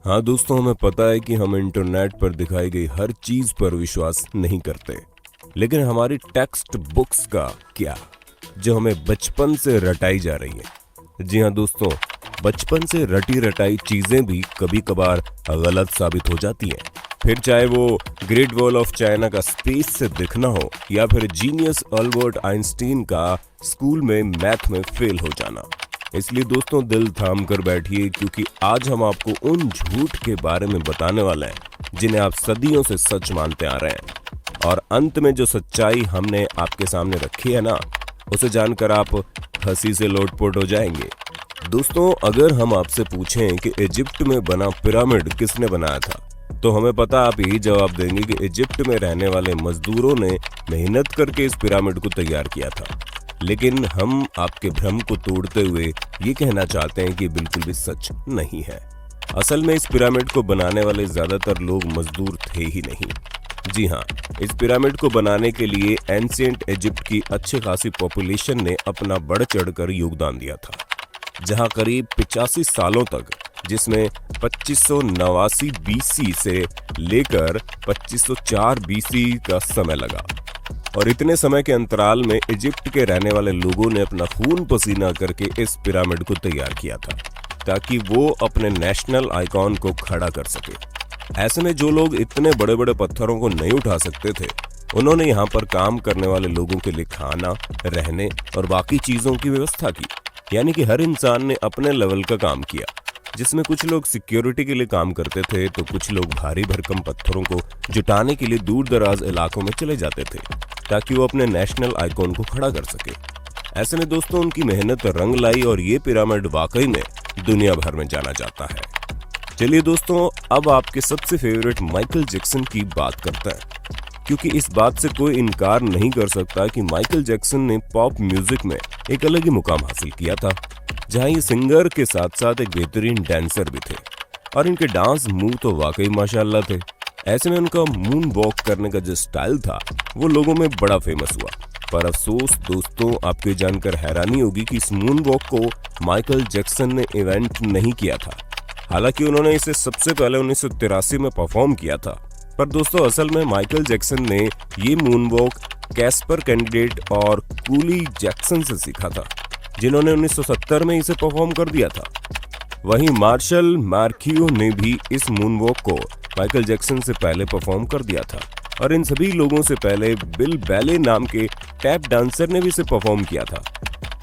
हाँ दोस्तों, हमें पता है कि हम इंटरनेट पर दिखाई गई हर चीज पर विश्वास नहीं करते, लेकिन हमारी टेक्स्ट बुक्स का क्या, जो हमें बचपन से रटाई जा रही है। जी हाँ दोस्तों, बचपन से रटी रटाई चीजें भी कभी कभार गलत साबित हो जाती हैं। फिर चाहे वो ग्रेट वॉल ऑफ चाइना का स्पेस से दिखना हो या फिर जीनियस अल्बर्ट आइंस्टीन का स्कूल में मैथ में फेल हो जाना। इसलिए दोस्तों, दिल थाम कर बैठिए, क्योंकि आज हम आपको उन झूठ के बारे में बताने वाले हैं जिन्हें आप सदियों से सच मानते आ रहे हैं। और अंत में जो सच्चाई हमने आपके सामने रखी है ना, उसे जानकर आप हंसी से लोटपोट हो जाएंगे। दोस्तों, अगर हम आपसे पूछें कि इजिप्ट में बना पिरामिड किसने बनाया था, तो हमें पता आप यही जवाब देंगे कि इजिप्ट में रहने वाले मजदूरों ने मेहनत करके इस पिरामिड को तैयार किया था। लेकिन हम आपके भ्रम को तोड़ते हुए ये कहना चाहते हैं कि बिल्कुल भी सच नहीं है। असल में इस पिरामिड को बनाने वाले ज्यादातर लोग मजदूर थे ही नहीं। जी हाँ, इस पिरामिड को बनाने के लिए एंशिएंट इजिप्ट की अच्छी खासी पॉपुलेशन ने अपना बढ़ चढ़कर योगदान दिया था, जहाँ करीब 85 सालों तक, जिसमें 2589 बीसी से लेकर 2504 बीसी का समय लगा। और इतने समय के अंतराल में इजिप्ट के रहने वाले लोगों ने अपना खून पसीना करके इस पिरामिड को तैयार किया था, ताकि वो अपने नेशनल आइकॉन को खड़ा कर सके। ऐसे में जो लोग इतने बड़े बड़े पत्थरों को नहीं उठा सकते थे, उन्होंने यहाँ पर काम करने वाले लोगों के लिए खाना, रहने और बाकी चीजों की व्यवस्था की। यानी कि हर इंसान ने अपने लेवल का काम किया, जिसमें कुछ लोग सिक्योरिटी के लिए काम करते थे, तो कुछ लोग भारी भरकम पत्थरों को जुटाने के लिए दूर दराज इलाकों में चले जाते थे, ताकि वो अपने नेशनल आइकॉन को खड़ा कर सके। ऐसे में दोस्तों, उनकी मेहनत रंग लाई और ये पिरामिड वाकई में दुनिया भर में जाना जाता है। चलिए दोस्तों, अब आपके सबसे फेवरेट माइकल जैक्सन की बात करते हैं, क्योंकि इस बात से कोई इनकार नहीं कर सकता कि माइकल जैक्सन ने पॉप म्यूजिक में एक अलग ही मुकाम हासिल किया था, जहां ये सिंगर के साथ साथ एक बेहतरीन डांसर भी थे और इनके डांस मूव तो वाकई माशाल्लाह थे। ऐसे में उनका मून वॉक करने का जो स्टाइल था, वो लोगों में बड़ा फेमस हुआ। पर अफसोस दोस्तों, आपको जानकर हैरानी होगी कि इस मून वॉक को माइकल जैक्सन ने इवेंट नहीं किया था। हालांकि उन्होंने इसे सबसे पहले 1983 में परफॉर्म किया था। पर दोस्तों, असल में माइकल जैक्सन ने ये मून वॉक कैस्पर कैंडिडेट और कूली जैक्सन से सीखा था, जिन्होंने 1970 में इसे परफॉर्म कर दिया था। वहीं मार्शल मार्कियो ने भी इस मून वॉक को माइकल जैक्सन से पहले परफॉर्म कर दिया था, और इन सभी लोगों से पहले बिल बैले नाम के टैप डांसर ने भी इसे परफॉर्म किया था।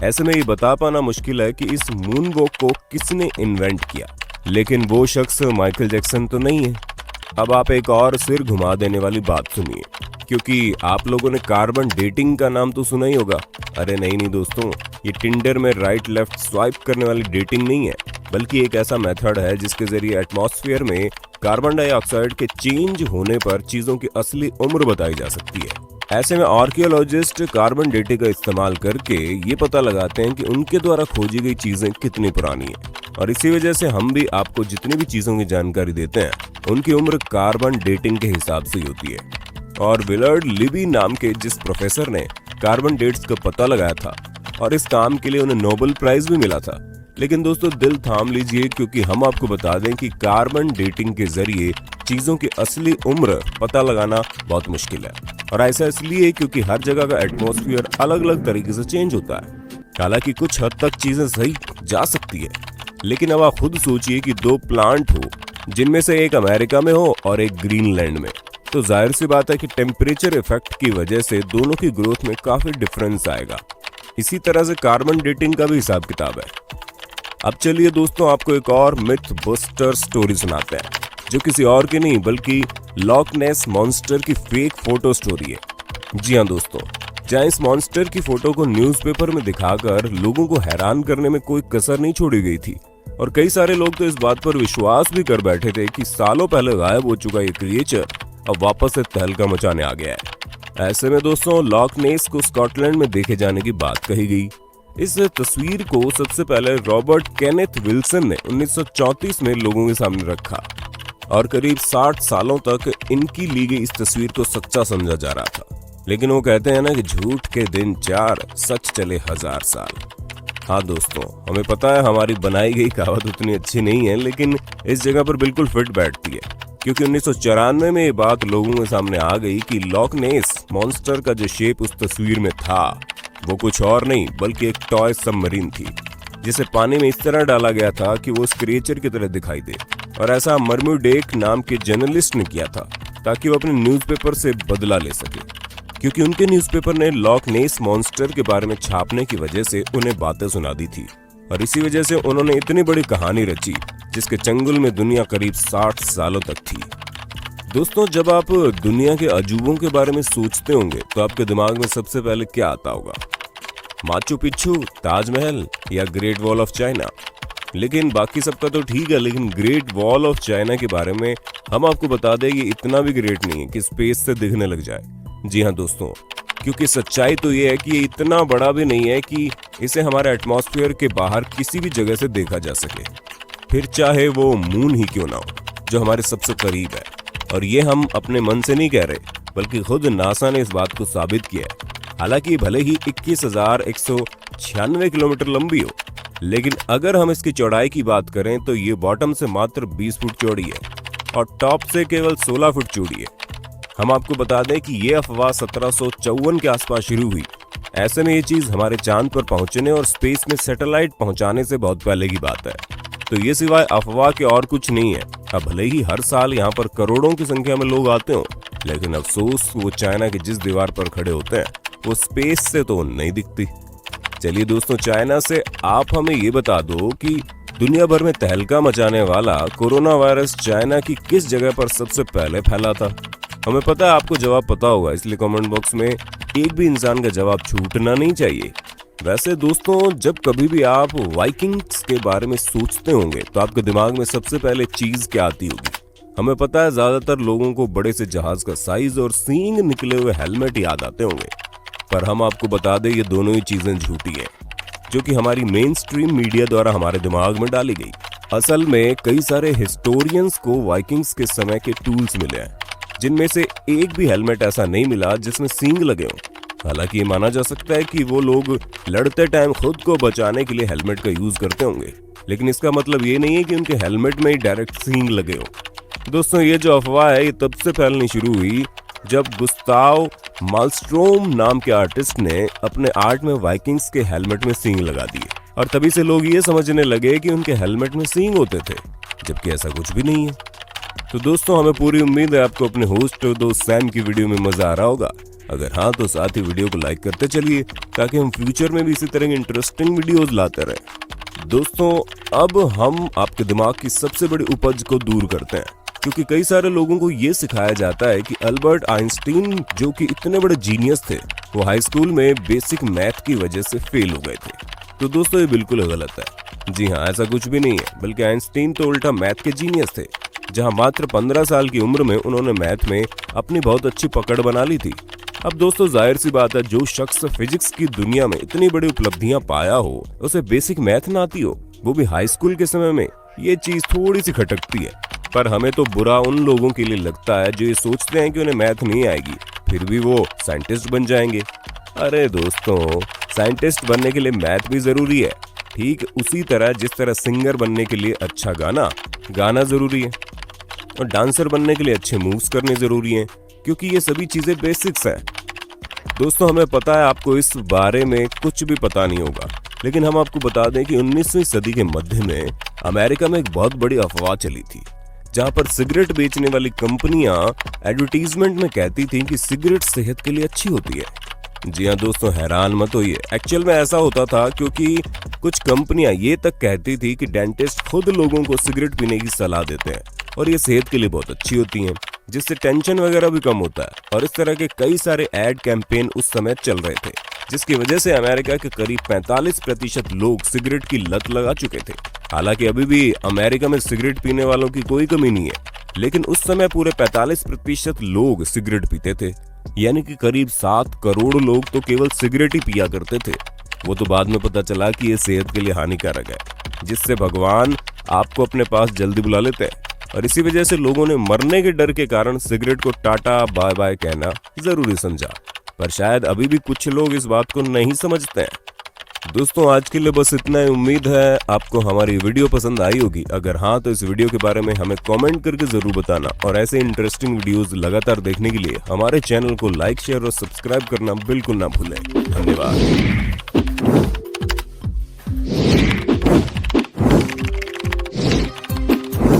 ऐसे में ये बता पाना मुश्किल है कि इस मून वॉक को किसने इन्वेंट किया, लेकिन वो शख्स माइकल जैक्सन तो नहीं है। अब आप एक और सिर घुमा देने वाली बात सुनिए, क्योंकि आप लोगों ने कार्बन डेटिंग का नाम तो सुना ही होगा। अरे नहीं दोस्तों, ये टिंडर में राइट लेफ्ट स्वाइप करने वाली डेटिंग नहीं है, बल्कि एक ऐसा मेथड है जिसके जरिए एटमॉस्फेयर में कार्बन डाइऑक्साइड के चेंज होने पर चीजों की असली उम्र बताई जा सकती है। ऐसे में आर्कियोलॉजिस्ट कार्बन डेटिंग का इस्तेमाल करके ये पता लगाते हैं कि उनके द्वारा खोजी गई चीजें कितनी पुरानी है, और इसी वजह से हम भी आपको जितनी भी चीजों की जानकारी देते हैं, उनकी उम्र कार्बन डेटिंग के हिसाब से ही होती है। और विलर्ड लिबी नाम के जिस प्रोफेसर ने कार्बन डेट्स का पता लगाया था, और इस काम के लिए उन्हें नोबेल प्राइज भी मिला था। लेकिन दोस्तों, दिल थाम लीजिए, क्योंकि हम आपको बता दें कि कार्बन डेटिंग के जरिए चीजों की असली उम्र पता लगाना बहुत मुश्किल है। और ऐसा इसलिए क्योंकि हर जगह का एटमॉस्फेयर अलग अलग तरीके से चेंज होता है। हालांकि कुछ हद तक चीजें सही जा सकती है, लेकिन अब आप खुद सोचिए कि दो प्लांट हो, जिनमें से एक अमेरिका में हो और एक ग्रीनलैंड में, तो जाहिर सी बात है कि टेम्परेचर इफेक्ट की वजह से दोनों की ग्रोथ में काफी डिफरेंस आएगा। इसी तरह से कार्बन डेटिंग का भी हिसाब किताब है। अब चलिए दोस्तों, आपको एक और मिथ बस्टर स्टोरी सुनाते हैं, जो किसी और की नहीं बल्कि लॉक नेस मॉन्स्टर की फेक फोटो स्टोरी है। जी हाँ दोस्तों, जहाँ इस मॉन्स्टर की फोटो को न्यूज़पेपर में दिखाकर लोगों को हैरान करने में कोई कसर नहीं छोड़ी गई थी, और कई सारे लोग तो इस बात पर विश्वास भी कर बैठे थे कि सालों पहले गायब हो चुका ये क्रिएचर अब वापस से तहलका मचाने आ गया है। ऐसे में दोस्तों, लॉक नेस को स्कॉटलैंड में देखे जाने की बात कही गई। इस तस्वीर को सबसे पहले रॉबर्ट केनेथ विल्सन ने 1934 में लोगों के सामने रखा, और करीब 60 सालों तक इनकी ली गई इस तस्वीर को सच्चा समझा जा रहा था। लेकिन वो कहते हैं ना कि झूठ के दिन 4, सच चले 1000 साल। हाँ दोस्तों, हमें पता है हमारी बनाई गई कहावत उतनी अच्छी नहीं है, लेकिन इस जगह पर बिल्कुल फिट बैठती है, क्योंकि 1994 में ये बात लोगों के सामने आ गई कि लॉक नेस मॉन्स्टर का जो शेप उस तस्वीर में था वो कुछ और नहीं बल्कि एक टॉय सबमरीन थी, जिसे पानी में इस तरह डाला गया था कि वो उस क्रिएचर की तरह दिखाई दे। और ऐसा मर्म्यूडेक नाम के जर्नलिस्ट ने किया था ताकि वो अपने न्यूज़पेपर से बदला ले सके, क्योंकि उनके न्यूज़पेपर ने लॉक नेस मॉन्स्टर के बारे में छापने की वजह से उन्हें बातें सुना दी थी। और इसी वजह से उन्होंने इतनी बड़ी कहानी रची जिसके चंगुल में दुनिया करीब 60 सालों तक थी। दोस्तों, जब आप दुनिया के अजूबों के बारे में सोचते होंगे तो आपके दिमाग में सबसे पहले क्या आता होगा? माचू पिच्चू, ताजमहल या ग्रेट वॉल ऑफ चाइना? लेकिन बाकी सबका तो ठीक है, लेकिन ग्रेट वॉल ऑफ चाइना के बारे में हम आपको बता दें ये इतना भी ग्रेट नहीं है कि स्पेस से दिखने लग जाए। जी हाँ दोस्तों, क्योंकि सच्चाई तो ये है कि ये इतना बड़ा भी नहीं है कि इसे हमारे एटमॉस्फेयर के बाहर किसी भी जगह से देखा जा सके, फिर चाहे वो मून ही क्यों ना हो, जो हमारे सबसे करीब है। और ये हम अपने मन से नहीं कह रहे, बल्कि खुद नासा ने इस बात को साबित किया है। हालांकि भले ही 21,196 किलोमीटर लंबी हो, लेकिन अगर हम इसकी चौड़ाई की बात करें तो ये बॉटम से मात्र 20 फुट चौड़ी है और टॉप से केवल 16 फुट चौड़ी है। हम आपको बता दें कि ये अफवाह 1754 के आसपास शुरू हुई। ऐसे में ये चीज हमारे चांद पर पहुंचने और स्पेस में सैटेलाइट पहुंचाने से बहुत पहले की बात है। तो ये सिवाय अफवाह के और कुछ नहीं है। अब भले ही हर साल यहाँ पर करोड़ों की संख्या में लोग आते हो, लेकिन अफसोस वो चाइना की जिस दीवार पर खड़े होते हैं वो स्पेस से तो नहीं दिखती। चलिए दोस्तों, चाइना से आप हमें ये बता दो कि दुनिया भर में तहलका मचाने वाला कोरोना वायरस चाइना की किस जगह पर सबसे पहले फैला था? हमें पता है आपको जवाब पता होगा, इसलिए कमेंट बॉक्स में एक भी इंसान का जवाब छूटना नहीं चाहिए। वैसे दोस्तों, जब कभी भी आप वाइकिंग्स के बारे में सोचते होंगे तो आपके दिमाग में सबसे पहले चीज क्या आती होगी? हमें पता है ज्यादातर लोगों को बड़े से जहाज का साइज और सींग निकले हुए हेलमेट याद आते होंगे, पर हम आपको बता दें ये दोनों ही चीजें झूठी हैं, जो कि हमारी मेन स्ट्रीम मीडिया द्वारा हमारे दिमाग में डाली गई। असल में कई सारे हिस्टोरियंस को वाइकिंग्स के समय के टूल्स मिले हैं, जिनमें से एक भी हेलमेट ऐसा नहीं मिला जिसमें सींग लगे हों। हालांकि ये माना जा सकता है कि वो लोग लड़ते टाइम खुद को बचाने के लिए हेलमेट का यूज करते होंगे, लेकिन इसका मतलब ये नहीं है कि उनके हेलमेट में ही डायरेक्ट सींग लगे हो। दोस्तों, ये जो अफवाह है ये तब से फैलनी शुरू हुई जब गुस्ताव मालस्ट्रोम नाम के आर्टिस्ट ने अपने आर्ट में वाइकिंग्स के हेलमेट में सींग लगा दिए, और तभी से लोग ये समझने लगे कि उनके हेलमेट में सींग होते थे, जबकि ऐसा कुछ भी नहीं है। तो दोस्तों, हमें पूरी उम्मीद है आपको अपने होस्ट और दोस्त सैम की वीडियो में मजा आ रहा होगा। अगर हाँ तो साथ ही वीडियो को लाइक करते चलिए, ताकि हम फ्यूचर में भी इसी तरह की इंटरेस्टिंग वीडियोस लाते रहें। दोस्तों, अब हम आपके दिमाग की सबसे बड़ी उपज को दूर करते हैं, क्योंकि कई सारे लोगों को ये सिखाया जाता है कि अल्बर्ट आइंस्टीन, जो कि इतने बड़े जीनियस थे, वो हाई स्कूल में बेसिक मैथ की वजह से फेल हो गए थे। तो दोस्तों, ये बिल्कुल गलत है। जी हाँ, ऐसा कुछ भी नहीं है, बल्कि आइंस्टीन तो उल्टा मैथ के जीनियस थे, जहाँ मात्र 15 साल की उम्र में उन्होंने मैथ में अपनी बहुत अच्छी पकड़ बना ली थी। अब दोस्तों, जाहिर सी बात है, जो शख्स फिजिक्स की दुनिया में इतनी बड़ी उपलब्धियां पाया हो, उसे बेसिक मैथ ना आती हो, वो भी हाई स्कूल के समय में, ये चीज थोड़ी सी खटकती है। पर हमें तो बुरा उन लोगों के लिए लगता है जो ये सोचते हैं कि उन्हें मैथ नहीं आएगी, फिर भी वो साइंटिस्ट बन जाएंगे। अरे दोस्तों, साइंटिस्ट बनने के लिए मैथ भी जरूरी है, ठीक उसी तरह जिस तरह सिंगर बनने के लिए अच्छा गाना जरूरी है, और डांसर बनने के लिए अच्छे मूव्स करने जरूरी हैं, क्योंकि ये सभी चीजें बेसिक्स हैं। दोस्तों, हमें पता है आपको इस बारे में कुछ भी पता नहीं होगा, लेकिन हम आपको बता दें कि 19वीं सदी के मध्य में अमेरिका में एक बहुत बड़ी अफवाह चली थी, जहां पर सिगरेट बेचने वाली कंपनियां एडवर्टीजमेंट में कहती थीं कि सिगरेट सेहत के लिए अच्छी होती है। जी हाँ दोस्तों, हैरान मत होइए, एक्चुअल में ऐसा होता था क्योंकि कुछ कंपनियां ये तक कहती थी कि डेंटिस्ट खुद लोगों को सिगरेट पीने की सलाह देते हैं और ये सेहत के लिए बहुत अच्छी होती हैं, जिससे टेंशन वगैरह भी कम होता है। और इस तरह के कई सारे एड कैंपेन उस समय चल रहे थे, जिसकी वजह से अमेरिका के करीब 45% लोग सिगरेट की लत लगा चुके थे। हालांकि अभी भी अमेरिका में सिगरेट पीने वालों की कोई कमी नहीं है, लेकिन उस समय पूरे 45% लोग सिगरेट पीते थे, यानी कि करीब 7 करोड़ लोग तो केवल सिगरेट ही पिया करते थे। वो तो बाद में पता चला कि ये सेहत के लिए हानिकारक है, जिससे भगवान आपको अपने पास जल्दी बुला लेते हैं, और इसी वजह से लोगों ने मरने के डर के कारण सिगरेट को टाटा बाय बाय कहना जरूरी समझा। पर शायद अभी भी कुछ लोग इस बात को नहीं समझते हैं। दोस्तों आज के लिए बस इतना ही। उम्मीद है आपको हमारी वीडियो पसंद आई होगी। अगर हाँ तो इस वीडियो के बारे में हमें कमेंट करके जरूर बताना और ऐसे इंटरेस्टिंग वीडियोस लगातार देखने के लिए हमारे चैनल को लाइक शेयर और सब्सक्राइब करना बिल्कुल ना भूलें। धन्यवाद।